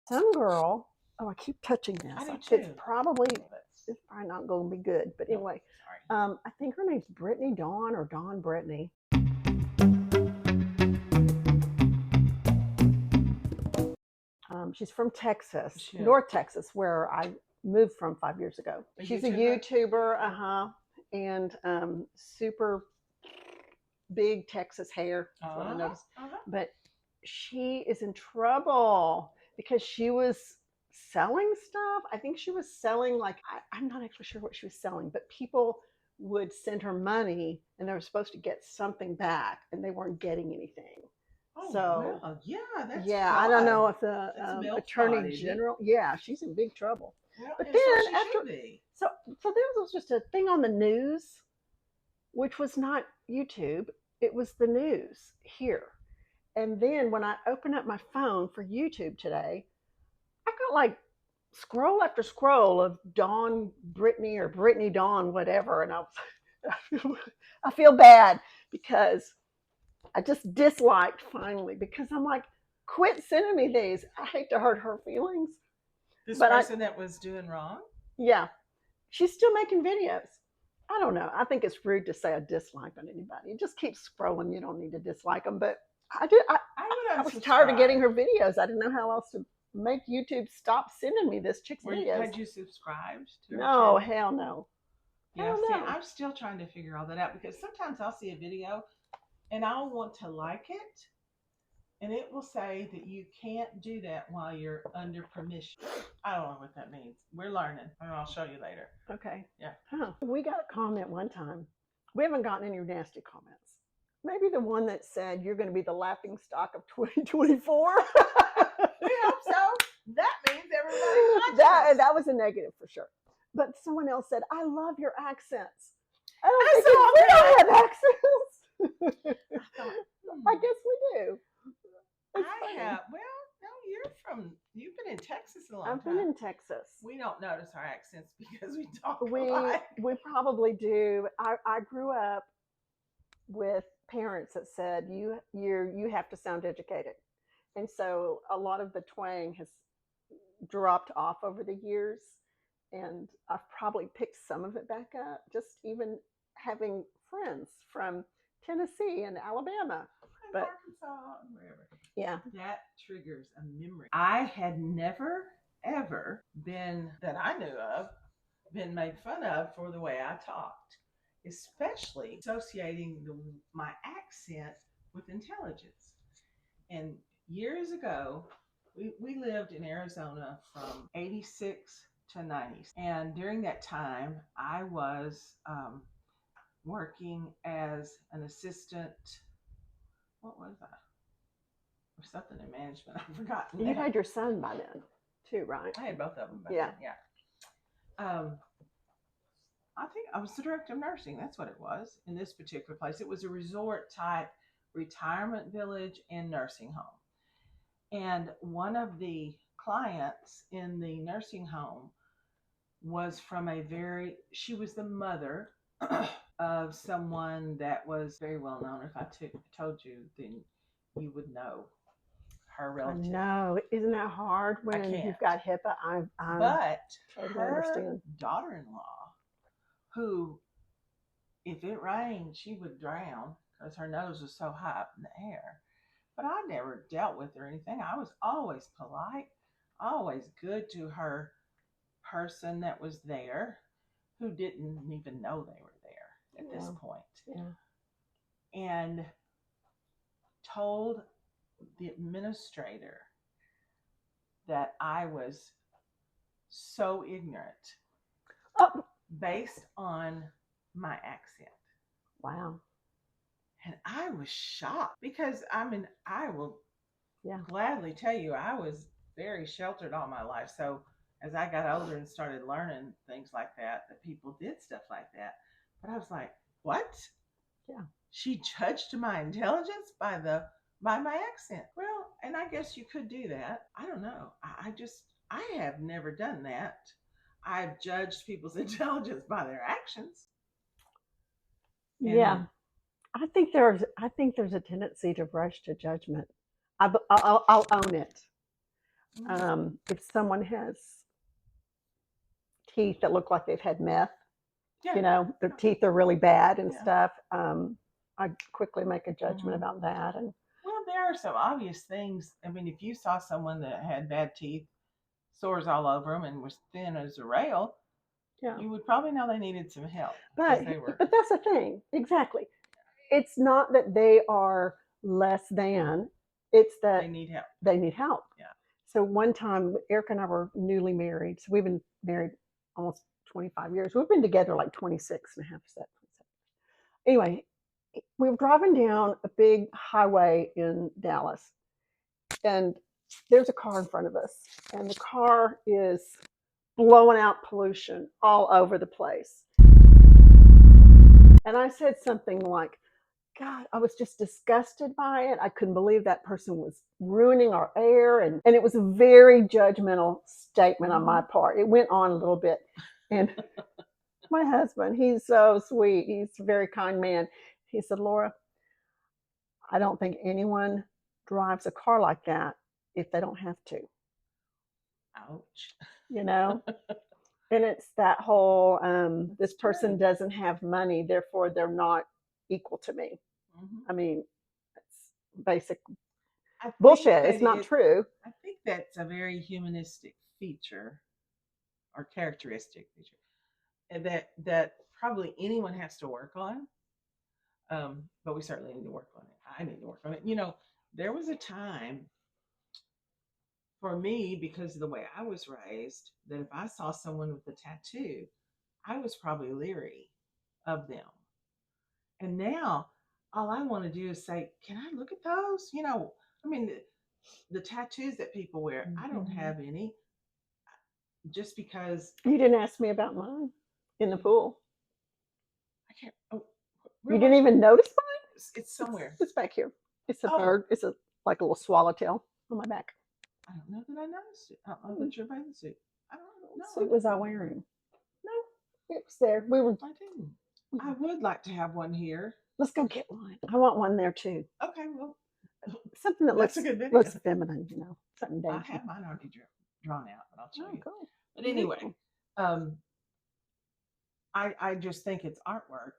Some girl. Oh, I keep touching this. I do It's too. probably Let's- it's probably not going to be good. But no, anyway, sorry. I think her name's Brittany Dawn or Dawn Brittany. She's from Texas, She- North Texas, where I moved from 5 years ago. She's a YouTuber, and super big Texas hair. That's what I noticed. But she is in trouble because she was selling stuff. I think she was selling I'm not actually sure what she was selling, but people would send her money and they were supposed to get something back and they weren't getting anything. Oh, So well, yeah, that's yeah, fraud. I don't know if That's the milk attorney fraud, isn't it? general. Yeah, she's in big trouble. Well, But and then so she after, should be. so there was just a thing on the news, which was not YouTube. It was the news here. And then when I opened up my phone for YouTube today, I got like scroll after scroll of Dawn Brittany or Brittany Dawn, whatever. And I feel bad because I just disliked finally because I'm like, quit sending me these. I hate to hurt her feelings. This But person that was doing wrong? Yeah, she's still making videos. I don't know. I think it's rude to say a dislike on anybody. You just keep scrolling. You don't need to dislike them. But I did. I was tired of getting her videos. I didn't know how else to make YouTube stop sending me this chick's videos. Had you subscribed to her No, channel? hell no. Yeah, hell see, no. I'm still trying to figure all that out because sometimes I'll see a video and I'll want to like it, and it will say that you can't do that while you're under permission. I don't know what that means. We're learning, and I'll show you later. Okay. Yeah. Huh. We got a comment one time. We haven't gotten any nasty comments. Maybe the one that said you're going to be the laughing stock of 2024. We hope so. That means everybody's watching. That was a negative for sure. But someone else said, "I love your accents." I don't have accents. I guess we do. You've been in Texas a long time. I've been in Texas. We don't notice our accents because we talk alike. We probably do. I grew up with parents that said you have to sound educated, and so a lot of the twang has dropped off over the years, and I've probably picked some of it back up. Just even having friends from Tennessee and Alabama, but Arkansas, wherever. Yeah, that triggers a memory. I had never ever been that I knew of been made fun of for the way I talked, especially associating my accent with intelligence. And years ago, we lived in Arizona from 86 to 90. And during that time, I was working as an assistant. What was I? Or something in management. I've forgotten. You had your son by then, too, right? I had both of them by then, yeah. I think I was the director of nursing. That's what it was in this particular place. It was a resort type retirement village and nursing home. And one of the clients in the nursing home was she was the mother of someone that was very well known. If I told you, then you would know her relative. No, isn't that hard when you've got HIPAA? But totally her understand. daughter-in-law, who, if it rained, she would drown because her nose was so high up in the air. But I never dealt with her or anything. I was always polite, always good to her person that was there, who didn't even know they were there at this point. Yeah. And told the administrator that I was so ignorant based on my accent. Wow. And I was shocked because I will gladly tell you I was very sheltered all my life. So as I got older and started learning things like that people did stuff like that. But I was like, what? Yeah. She judged my intelligence by my accent. Well, and I guess you could do that. I don't know. I have never done that. I've judged people's intelligence by their actions. Yeah. I think there's a tendency to rush to judgment. I'll own it. If someone has teeth that look like they've had meth, Yeah. their teeth are really bad and Yeah. stuff, I quickly make a judgment about that. And Well, there are some obvious things. I mean, if you saw someone that had bad teeth, sores all over them, and was thin as a rail, yeah, you would probably know they needed some help but because they were. but that's the thing, exactly. It's not that they are less than; it's They that need help. they need help. Yeah. So one time, Eric and I were newly married. So we've been married almost 25 years. We've been together like 26 and a half. Anyway, we were driving down a big highway in Dallas, and there's a car in front of us, and the car is blowing out pollution all over the place. And I said something like, God, I was just disgusted by it. I couldn't believe that person was ruining our air. And it was a very judgmental statement on my part. It went on a little bit. And my husband, he's so sweet. He's a very kind man. He said, Laura, I don't think anyone drives a car like that if they don't have to. Ouch. You know? And it's that whole this person doesn't have money, therefore they're not equal to me. I mean, it's basic bullshit. It's not true. I think that's a very humanistic feature or characteristic feature that probably anyone has to work on. But we certainly need to work on it. I need to work on it. There was a time for me, because of the way I was raised, that if I saw someone with a tattoo, I was probably leery of them. And now all I want to do is say, can I look at those? I mean, the tattoos that people wear, I don't have any, just because. You didn't ask me about mine in the pool. I can't. Oh, you didn't even notice mine? It's somewhere. It's back here. It's a bird. It's like a little swallowtail on my back. I don't know that I noticed it. I thought you were wearing the suit. I don't know. What suit was I wearing? No, it was there. I didn't. I would like to have one here. Let's go get one. I want one there too. Okay, well, something that looks feminine, something dainty. I have mine already drawn out, but I'll show you. Cool. But anyway, I just think it's artwork.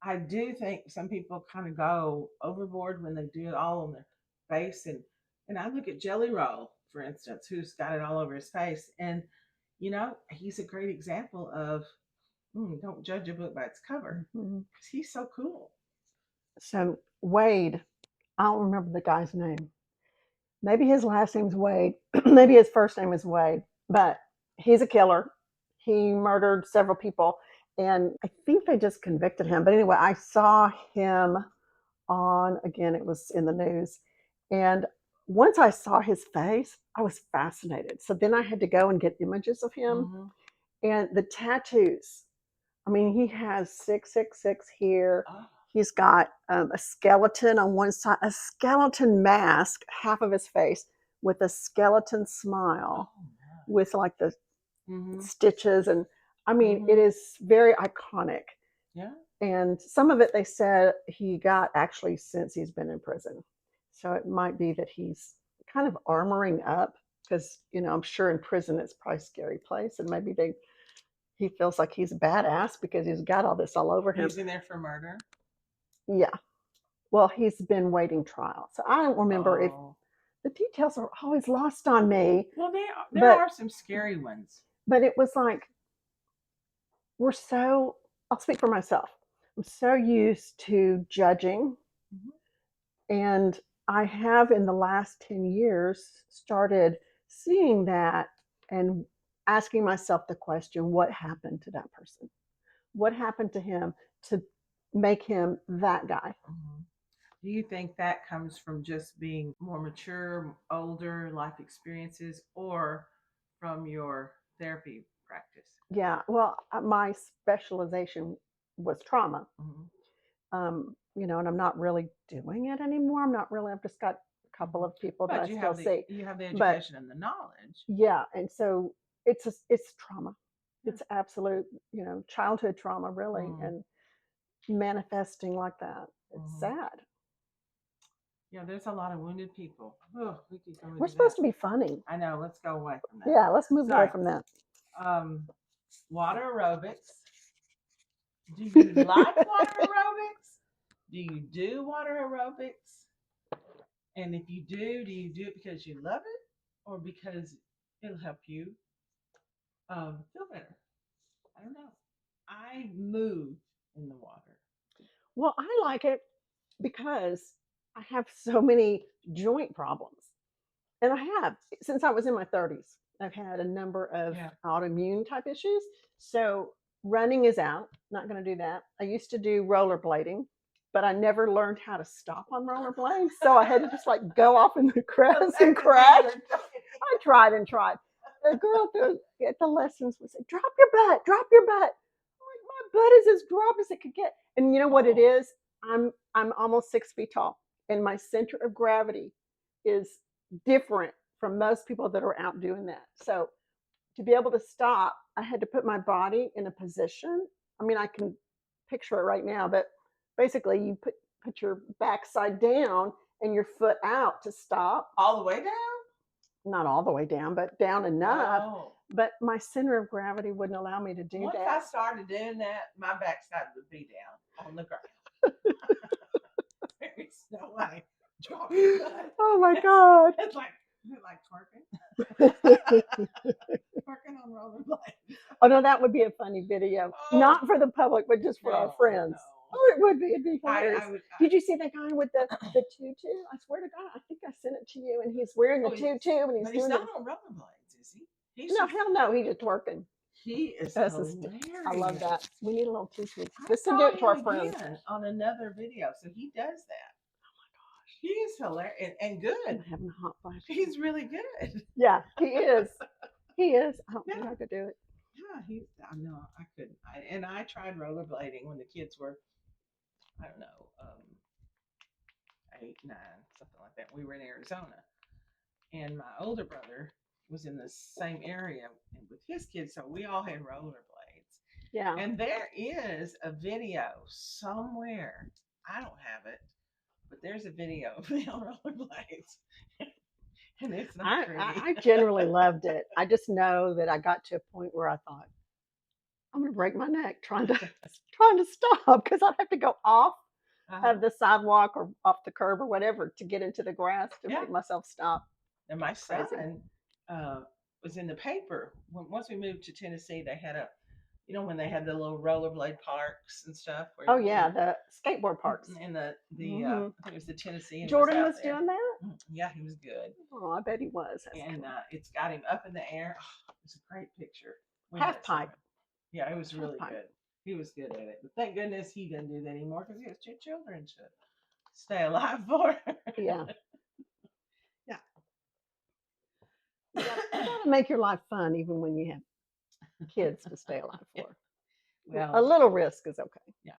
I do think some people kind of go overboard when they do it all on their face, and I look at Jelly Roll, for instance, who's got it all over his face, and he's a great example of don't judge a book by its cover, because he's so cool. So Wade, I don't remember the guy's name. Maybe his last name's Wade. Maybe his first name is Wade. But he's a killer. He murdered several people. And I think they just convicted him. But anyway, I saw him again, it was in the news. And once I saw his face, I was fascinated. So then I had to go and get images of him. And the tattoos. I mean, he has 666 here. He's got a skeleton on one side, a skeleton mask, half of his face, with a skeleton smile, with like the stitches. And I mean, it is very iconic. Yeah. And some of it they said he got actually since he's been in prison. So it might be that he's kind of armoring up because, I'm sure in prison it's probably a scary place. And maybe he feels like he's a badass because he's got all this all over him. He's in there for murder? Yeah. Well, he's been waiting trial. So I don't remember if the details are always lost on me. Well, there are some scary ones. But it was like, I'll speak for myself. I'm so used to judging. And I have in the last 10 years started seeing that and asking myself the question, what happened to that person? What happened to him to make him that guy? Do you think that comes from just being more mature, older life experiences, or from your therapy practice? Yeah, well, my specialization was trauma. And I'm not really doing it anymore. I've just got a couple of people that I still see. You have the education and the knowledge. Yeah, and so it's trauma. It's absolute, childhood trauma, really, and manifesting like that. It's sad. Yeah, there's a lot of wounded people. Oh, we could go We're into supposed that. to be funny. I know. Let's go away from that. Yeah, let's move away Sorry. from that. Water aerobics. Do you like water aerobics? Do you do water aerobics? And if you do you do it because you love it or because it'll help you feel better? I don't know. I move in the water. Well, I like it because I have so many joint problems. And I have since I was in my 30s. I've had a number of Yeah. autoimmune type issues. So running is out. Not going to do that. I used to do rollerblading, but I never learned how to stop on rollerblades. So I had to just like go off in the grass and crash. I tried and tried. The girl at the lessons would say, "Drop your butt, drop your butt." I'm like, my butt is as dropped as it could get. And you know what it is? I'm almost 6 feet tall, and my center of gravity is different from most people that are out doing that. So to be able to stop, I had to put my body in a position. I mean, I can picture it right now, but basically you put your backside down and your foot out to stop. All the way down? Not all the way down, but down enough. Oh. But my center of gravity wouldn't allow me to do Once that. I started doing that, my backside would be down on the ground. There's no way. Drop your butt. Oh my God. It's like twerking. Twerking on rollerblades. Oh no, that would be a funny video. Oh. Not for the public, but just for our friends. No. Oh, it would be. It'd be hilarious. Did Did you see that guy with the tutu? I swear to God, I think I sent it to you. And he's wearing the tutu and But he's he's doing not it. on rollerblades, is he? No, hell no. He's just twerking. He is That's hilarious. I love that. We need a little tutu. I Just to saw do it to our him friends. again on another video, so he does that. He is hilarious and good. I'm having a hot flash. He's really good. Yeah, he is. He is. I don't think I could do it. Yeah, I know I couldn't. And I tried rollerblading when the kids were, I don't know, 8, 9, something like that. We were in Arizona, and my older brother was in the same area with his kids, so we all had rollerblades. Yeah. And there is a video somewhere. I don't have it, but there's a video of me on rollerblades. And it's not pretty. I generally loved it. I just know that I got to a point where I thought, I'm going to break my neck trying to stop because I'd have to go off of the sidewalk or off the curb or whatever to get into the grass to make myself stop. And my son was in the paper. Once we moved to Tennessee, they had when they had the little rollerblade parks and stuff. Oh yeah, the skateboard parks. And I think it was the Tennessee. Jordan was doing that? Yeah, he was good. Oh, I bet he was. And it's got him up in the air. Oh, it's a great picture. Half pipe. Yeah, it was really good. He was good at it. But thank goodness he doesn't do that anymore because he has 2 children to stay alive for. Yeah. Yeah. You gotta make your life fun even when you have kids to stay alive for. Well, a little risk is okay. Yeah.